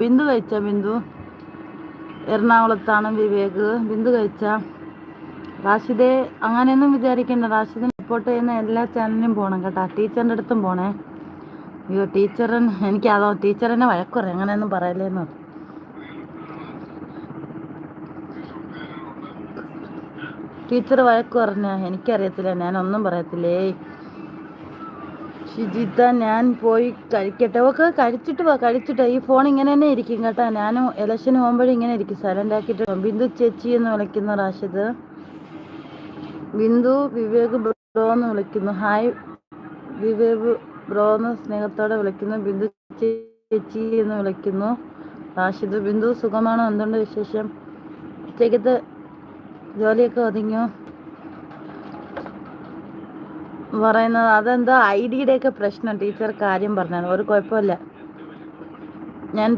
ബിന്ദു കഴിച്ച ബിന്ദു എറണാകുളത്താണ് വിവേക്. ബിന്ദു കഴിച്ച റാഷിദെ അങ്ങനെയൊന്നും വിചാരിക്കണ്ട. റാഷിദിനെ സപ്പോർട്ട് ചെയ്യുന്ന എല്ലാ ചാനലിനും പോകണം കേട്ടോ. ടീച്ചറിൻ്റെ അടുത്തും പോണേ. അയ്യോ എനിക്കതോ ടീച്ചറിനെ വഴക്കുറേ അങ്ങനെയൊന്നും പറയലേന്ന്. ടീച്ചർ വഴക്ക് പറഞ്ഞ എനിക്കറിയത്തില്ല, ഞാനൊന്നും പറയത്തില്ലേ. ഷിജിത ഞാൻ പോയി കഴിക്കട്ടെ. ഓക്കെ കഴിച്ചിട്ട് വാ, കഴിച്ചിട്ട്. ഈ ഫോൺ ഇങ്ങനെ തന്നെ ഇരിക്കും കേട്ടോ. ഞാനും ഇലക്ഷന് പോകുമ്പോഴും ഇങ്ങനെ ഇരിക്കും, സൈലൻ്റ് ആക്കിയിട്ട്. ബിന്ദു ചേച്ചി എന്ന് വിളിക്കുന്നു റാഷിദ്. ബിന്ദു വിവേക് ബ്രോ എന്ന് വിളിക്കുന്നു. ഹായ് വിവേക് ബ്രോ എന്ന് സ്നേഹത്തോടെ വിളിക്കുന്നു. ബിന്ദു ചേച്ചി എന്ന് വിളിക്കുന്നു റാഷിദ്. ബിന്ദു സുഖമാണോ? എന്തുണ്ട് വിശേഷം? ഉച്ചയ്ക്കത്തെ ജോലിയൊക്കെ ഒതുങ്ങിയോ പറയുന്നത്? അതെന്തോ ഐ ഡിയുടെയൊക്കെ പ്രശ്നം. ടീച്ചർ കാര്യം പറഞ്ഞത് ഒരു കുഴപ്പമില്ല. ഞാൻ